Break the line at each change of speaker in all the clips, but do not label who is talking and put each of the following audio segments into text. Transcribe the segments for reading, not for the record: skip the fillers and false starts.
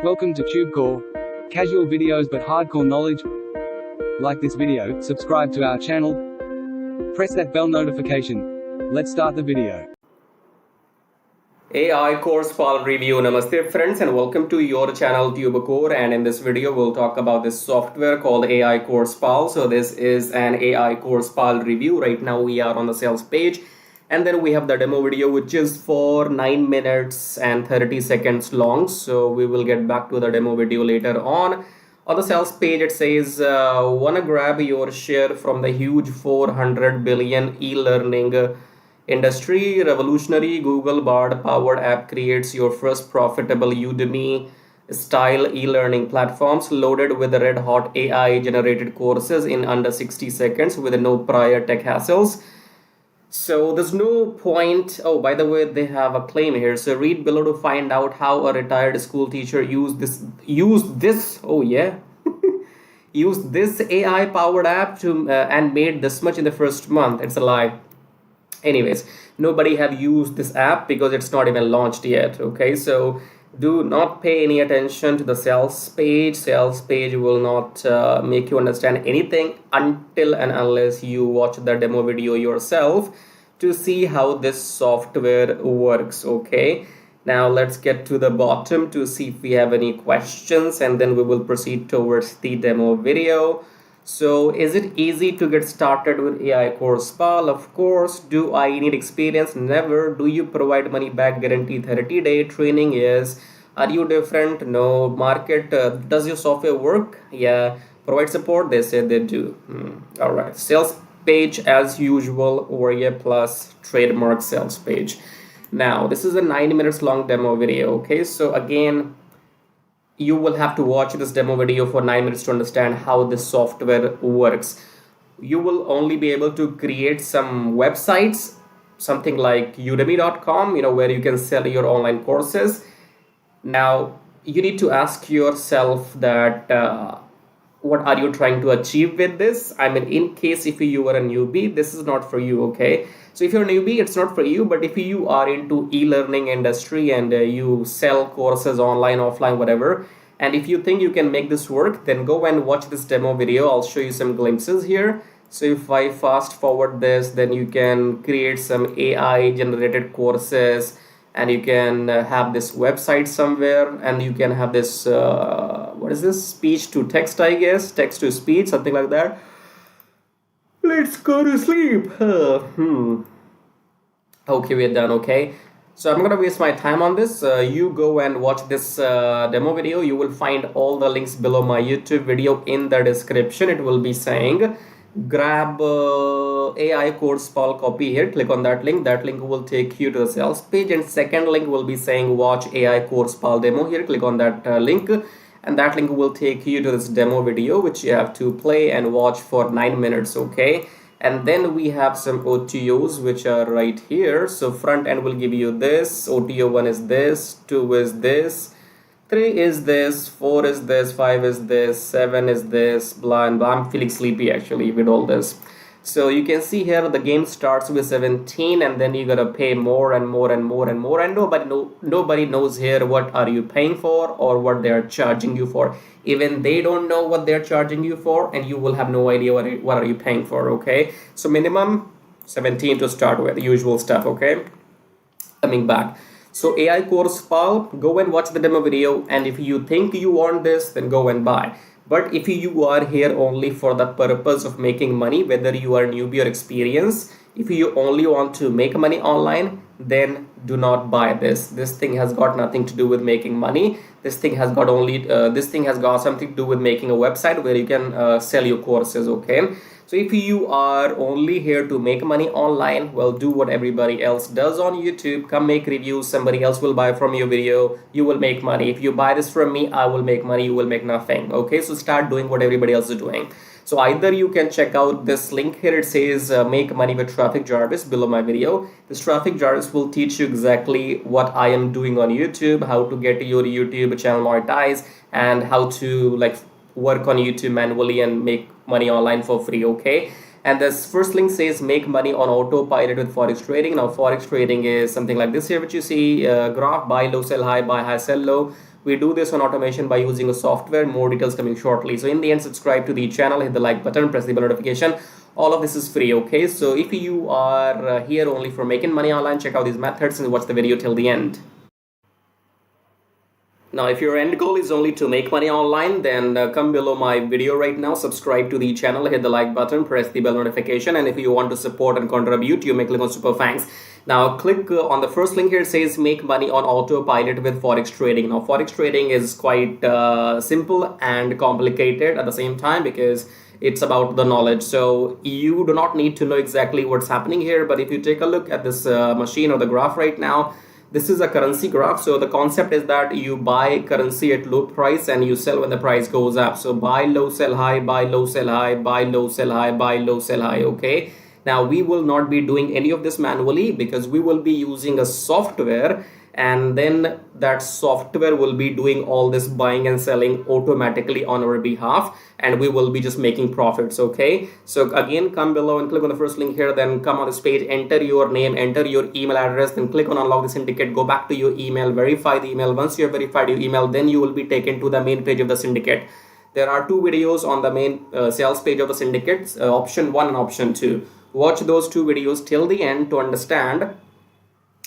Welcome to TubeCore. Casual videos but hardcore knowledge. Like this video, subscribe to our channel, press that bell notification. Let's start the video.
AI CoursePal review. Namaste friends and welcome to your channel TubeCore, and in this video we'll talk about this software called AI CoursePal. So this is an AI CoursePal review. Right now we are on the sales page, and then we have the demo video which is for 9 minutes and 30 seconds long. So we will get back to the demo video later on. On the sales page it says wanna grab your share from the huge 400 billion e-learning industry. Revolutionary Google Bard powered app creates your first profitable Udemy style e-learning platforms loaded with red hot AI generated courses in under 60 seconds with no prior tech hassles. So there's no point. Oh, by the way, they have a claim here. So read below to find out how a retired school teacher used this AI powered app to and made this much in the first month. It's a lie. Anyways, nobody have used this app because it's not even launched yet. Okay, so do not pay any attention to the sales page. Sales page will not make you understand anything until and unless you watch the demo video yourself to see how this software works. Okay, now let's get to the bottom to see if we have any questions, and then we will proceed towards the demo video. So is it easy to get started with AI CoursePal? Of course. Do I need experience? Never. Do you provide money back guarantee 30-day training? Yes. Are you different? No. Market, does your software work? Yeah. Provide support? They say they do. All right. Sales page as usual, Warrior Plus trademark sales page. Now this is a 9 minutes long demo video. Okay, so again, you will have to watch this demo video for 9 minutes to understand how this software works. You will only be able to create some websites, something like udemy.com, where you can sell your online courses. Now you need to ask yourself that what are you trying to achieve with this? I mean, in case if you are a newbie, this is not for you. Okay, so if you're a newbie, it's not for you. But if you are into e-learning industry and you sell courses online, offline, whatever, and if you think you can make this work, then go and watch this demo video. I'll show you some glimpses here. So if I fast forward this, then you can create some AI generated courses, and you can have this website somewhere, and you can have this what is this, speech to text, I guess, text to speech, something like that. Let's go to sleep. Okay, we're done. Okay, so I'm gonna waste my time on this. You go and watch this demo video. You will find all the links below my YouTube video in the description. It will be saying grab AI CoursePal copy here. Click on that link. That link will take you to the sales page, and second link will be saying watch AI CoursePal demo here. Click on that link, and that link will take you to this demo video which you have to play and watch for 9 minutes. Okay, and then we have some OTOs which are right here. So front end will give you this. OTO 1 is this, 2 is this, 3 is this, 4 is this, 5 is this, 7 is this, blah and blah. I'm feeling sleepy actually with all this. So you can see here the game starts with 17, and then you gotta pay more and more and more and more, and nobody knows here what are you paying for or what they are charging you for. Even they don't know what they're charging you for, and you will have no idea what are you paying for. Okay, so minimum 17 to start with, usual stuff. Okay, coming back. So AI CoursePal, go and watch the demo video, and if you think you want this, then go and buy. But if you are here only for the purpose of making money, whether you are newbie or experienced, if you only want to make money online, then do not buy this. This thing has got nothing to do with making money. This thing has got something to do with making a website where you can sell your courses. Okay, so if you are only here to make money online, well, do what everybody else does on YouTube. Come make reviews. Somebody else will buy from your video. You will make money. If you buy this from me, I will make money. You will make nothing. Okay, so start doing what everybody else is doing. So either you can check out this link here. It says make money with Traffic Jarvis below my video. This Traffic Jarvis will teach you exactly what I am doing on YouTube, how to get your YouTube channel monetized, and how to work on YouTube manually and make money online for free. Okay, And this first link says make money on autopilot with forex trading. Now forex trading is something like this here, which you see graph, buy low, sell high, sell low. We do this on automation by using a software. More details coming shortly. So in the end, subscribe to the channel, hit the like button, press the bell notification. All of this is free, okay? So if you are here only for making money online, check out these methods and watch the video till the end. Now, if your end goal is only to make money online, then come below my video right now, subscribe to the channel, hit the like button, press the bell notification, and if you want to support and contribute, you may click on super thanks. Now, click on the first link here. It says make money on autopilot with Forex trading. Now, Forex trading is quite simple and complicated at the same time because it's about the knowledge. So you do not need to know exactly what's happening here, but if you take a look at this machine or the graph right now, this is a currency graph. So the concept is that you buy currency at low price and you sell when the price goes up. So buy low, sell high, buy low, sell high, buy low, sell high, buy low, sell high. Okay. Now we will not be doing any of this manually because we will be using a software, and then that software will be doing all this buying and selling automatically on our behalf, and we will be just making profits. Okay, so again, come below and click on the first link here, then come on this page, enter your name, enter your email address, then click on unlock the syndicate, go back to your email, verify the email. Once you have verified your email, then you will be taken to the main page of the syndicate. There are two videos on the main sales page of the syndicate, option 1 and option 2. Watch those two videos till the end to understand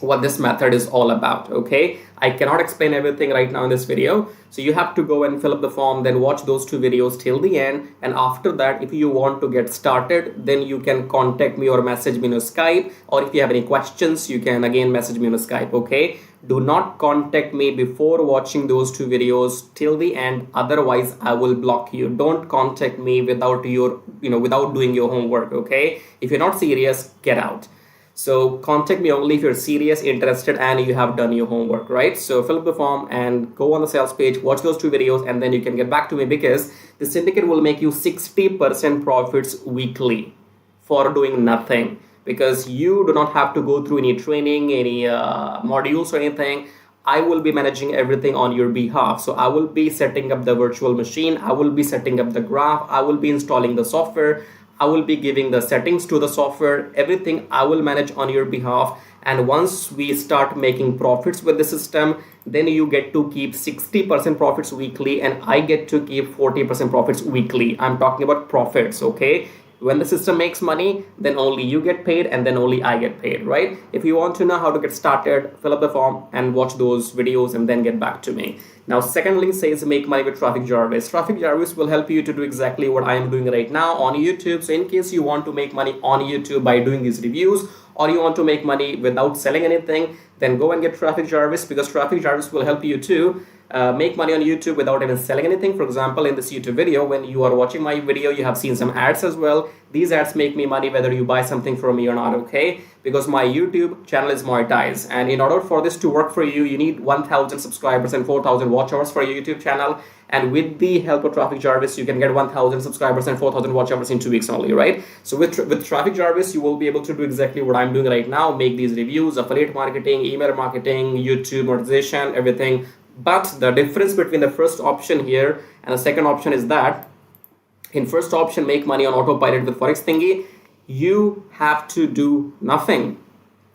what this method is all about. Okay, I cannot explain everything right now in this video, so you have to go and fill up the form, then watch those two videos till the end, and after that, if you want to get started, then you can contact me or message me on Skype, or if you have any questions, you can again message me on Skype. Okay, do not contact me before watching those two videos till the end, otherwise I will block you. Don't contact me without your without doing your homework. Okay, if you're not serious, get out. So contact me only if you're serious, interested, and you have done your homework, right? So fill up the form and go on the sales page, watch those two videos, and then you can get back to me, because the syndicate will make you 60% profits weekly for doing nothing, because you do not have to go through any training, any modules or anything. I will be managing everything on your behalf. So I will be setting up the virtual machine, I will be setting up the graph, I will be installing the software, I will be giving the settings to the software, everything I will manage on your behalf. And once we start making profits with the system, then you get to keep 60% profits weekly and I get to keep 40% profits weekly. I'm talking about profits, okay? When the system makes money, then only you get paid and then only I get paid, right? If you want to know how to get started, fill up the form and watch those videos and then get back to me. Now, second link says make money with Traffic Jarvis. Traffic Jarvis will help you to do exactly what I am doing right now on YouTube. So in case you want to make money on YouTube by doing these reviews, or you want to make money without selling anything, then go and get Traffic Jarvis, because Traffic Jarvis will help you to make money on YouTube without even selling anything. For example, in this YouTube video, when you are watching my video, you have seen some ads as well. These ads make me money whether you buy something from me or not, okay? Because my YouTube channel is monetized, and in order for this to work for you, you need 1,000 subscribers and 4,000 watch hours for your YouTube channel. And with the help of Traffic Jarvis, you can get 1,000 subscribers and 4,000 watch hours in 2 weeks only, right? So with Traffic Jarvis, you will be able to do exactly what I'm doing right now, make these reviews, affiliate marketing, email marketing, YouTube monetization, everything. But the difference between the first option here and the second option is that in first option, make money on autopilot with Forex thingy, you have to do nothing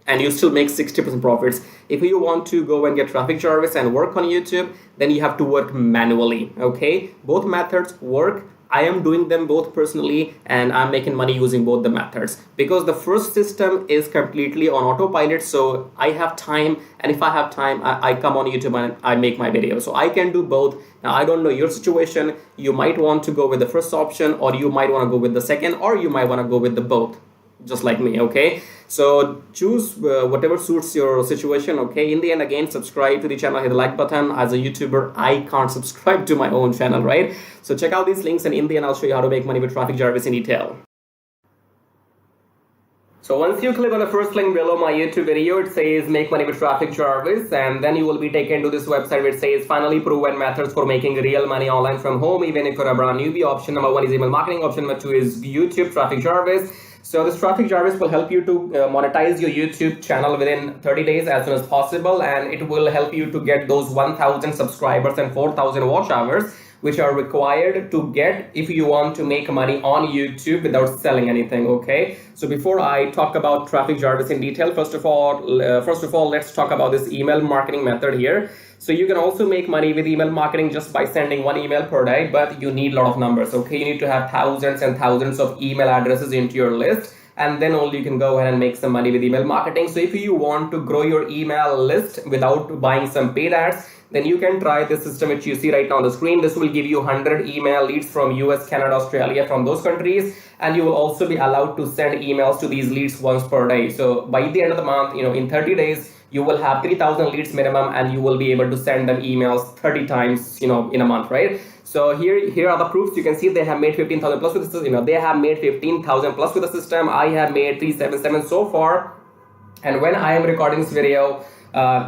and you still make 60% profits. If you want to go and get Traffic Jarvis and work on YouTube, then you have to work manually, okay? Both methods work. I am doing them both personally, and I'm making money using both the methods, because the first system is completely on autopilot. So I have time, and if I have time, I come on YouTube and I make my video. So I can do both. Now, I don't know your situation. You might want to go with the first option, or you might want to go with the second, or you might want to go with the both, just like me, okay? So choose whatever suits your situation, okay? In the end, again, subscribe to the channel, hit the like button. As a YouTuber, I can't subscribe to my own channel, right? So check out these links, and in the end, I'll show you how to make money with Traffic Jarvis in detail. So once you click on the first link below my YouTube video, it says make money with Traffic Jarvis, and then you will be taken to this website which says finally proven methods for making real money online from home, even if you're a brand newbie. Option number 1 is email marketing. Option number 2 is YouTube Traffic Jarvis. So this Traffic Jarvis will help you to monetize your YouTube channel within 30 days as soon as possible, and it will help you to get those 1,000 subscribers and 4,000 watch hours, which are required to get if you want to make money on YouTube without selling anything, okay? So before I talk about Traffic Jarvis in detail, first of all, let's talk about this email marketing method here. So you can also make money with email marketing just by sending one email per day, but you need a lot of numbers. Okay, you need to have thousands and thousands of email addresses into your list, and then only you can go ahead and make some money with email marketing. So if you want to grow your email list without buying some paid ads, then you can try this system which you see right now on the screen. This will give you 100 email leads from US, Canada, Australia, from those countries, and you will also be allowed to send emails to these leads once per day. So by the end of the month, in 30 days, you will have 3,000 leads minimum, and you will be able to send them emails 30 times, in a month, right? So here are the proofs. You can see they have made 15,000 plus with the system. They have made 15,000 plus with the system. I have made 377 so far, and when I am recording this video,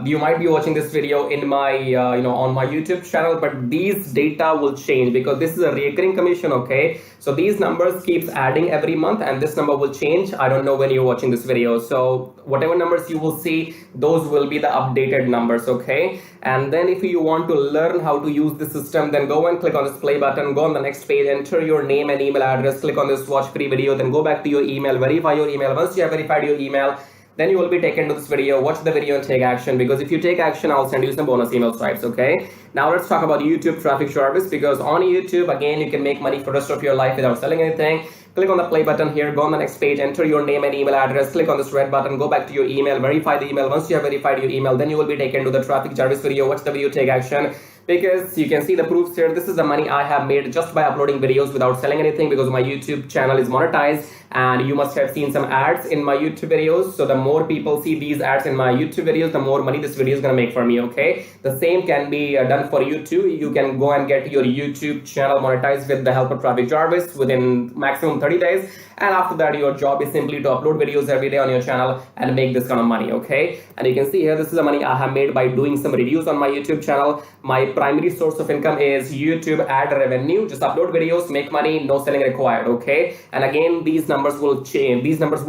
you might be watching this video in my on my YouTube channel, but these data will change because this is a recurring commission. Okay, so these numbers keeps adding every month, and this number will change. I don't know when you're watching this video, so whatever numbers you will see, those will be the updated numbers. Okay, and then if you want to learn how to use the system, then go and click on this play button, go on the next page, enter your name and email address, click on this watch free video, then go back to your email, verify your email. Once you have verified your email, then you will be taken to this video. Watch the video and take action, because if you take action, I'll send you some bonus email stripes. Okay, now let's talk about YouTube traffic service, because on YouTube, again, you can make money for the rest of your life without selling anything. Click on the play button here, go on the next page, enter your name and email address, click on this red button, go back to your email, verify the email. Once you have verified your email, then you will be taken to the traffic service video. Watch the video, take action, because you can see the proofs here. This is the money I have made just by uploading videos without selling anything, because my YouTube channel is monetized, and you must have seen some ads in my YouTube videos. So the more people see these ads in my YouTube videos, the more money this video is going to make for me. Okay, the same can be done for you too. You can go and get your YouTube channel monetized with the help of Traffic Jarvis within maximum 30 days, and after that your job is simply to upload videos every day on your channel and make this kind of money. Okay, and you can see here, this is the money I have made by doing some reviews on my YouTube channel. My primary source of income is YouTube ad revenue. Just upload videos, make money, no selling required. Okay, and again, these numbers will change. These numbers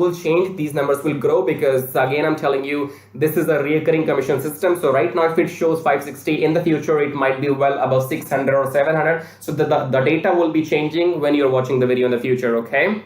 will grow, because again, I'm telling you, this is a recurring commission system. So right now, if it shows 560, in the future it might be well above 600 or 700. So the data will be changing when you're watching the video in the future. Okay,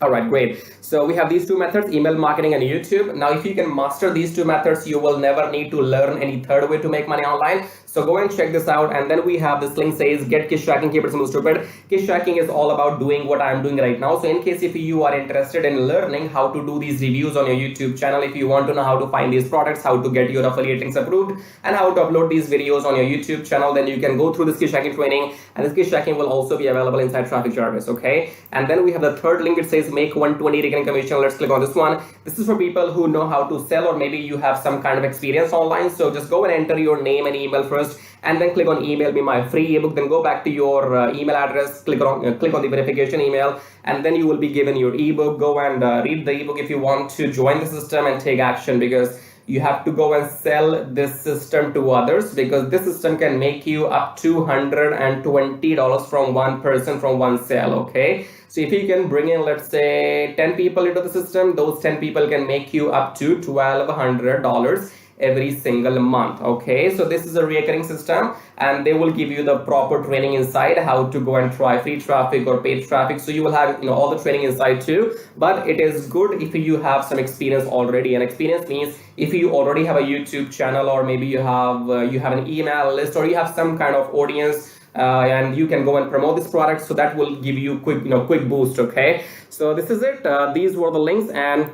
all right, great. So we have these two methods, email marketing and YouTube. Now, if you can master these two methods, you will never need to learn any third way to make money online. So go and check this out. And then we have this link says get kiss tracking, keep it simple stupid. Kiss tracking is all about doing what I'm doing right now. So in case if you are interested in learning how to do these reviews on your YouTube channel, if you want to know how to find these products, how to get your affiliate links approved, and how to upload these videos on your YouTube channel, then you can go through this kiss tracking training. And this kiss tracking will also be available inside Traffic Jarvis. Okay, and then we have the third link. It says make 120 recurring commission. Let's click on this one. This is for people who know how to sell, or maybe you have some kind of experience online. So just go and enter your name and email first, and then click on email me my free ebook. Then go back to your email address, click on the verification email, and then you will be given your ebook. Go and read the ebook if you want to join the system and take action, because you have to go and sell this system to others, because this system can make you up to $120 from one person, from one sale. Okay, so if you can bring in, let's say, 10 people into the system, those 10 people can make you up to $1,200 every single month. Okay, so this is a recurring system, and they will give you the proper training inside how to go and try free traffic or paid traffic. So you will have all the training inside too. But it is good if you have some experience already, and experience means if you already have a YouTube channel, or maybe you have an email list, or you have some kind of audience, and you can go and promote this product. So that will give you quick boost. Okay, so this is it. These were the links, and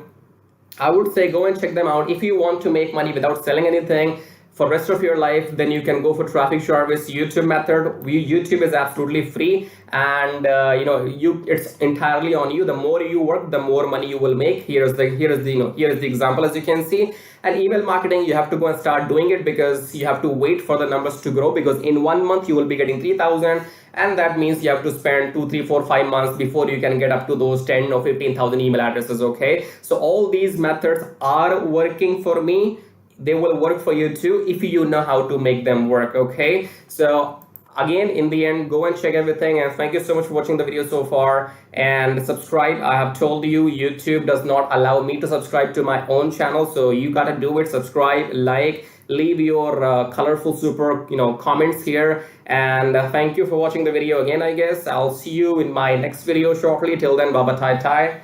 I would say go and check them out. If you want to make money without selling anything for rest of your life, then you can go for Traffic Jarvis YouTube method. YouTube is absolutely free, and it's entirely on you. The more you work, the more money you will make. Here is the example, as you can see. And email marketing, you have to go and start doing it, because you have to wait for the numbers to grow, because in 1 month you will be getting 3,000, and that means you have to spend 2, 3, 4, 5 months before you can get up to those 10 or 15,000 email addresses. Okay, so all these methods are working for me. They will work for you too if you know how to make them work. Okay, so again, in the end, go and check everything, and thank you so much for watching the video so far, and subscribe. I have told you, YouTube does not allow me to subscribe to my own channel, so you gotta do it. Subscribe, like, leave your colorful super comments here, and thank you for watching the video again. I guess I'll see you in my next video shortly. Till then, baba tai tai.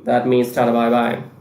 That means tada bye bye.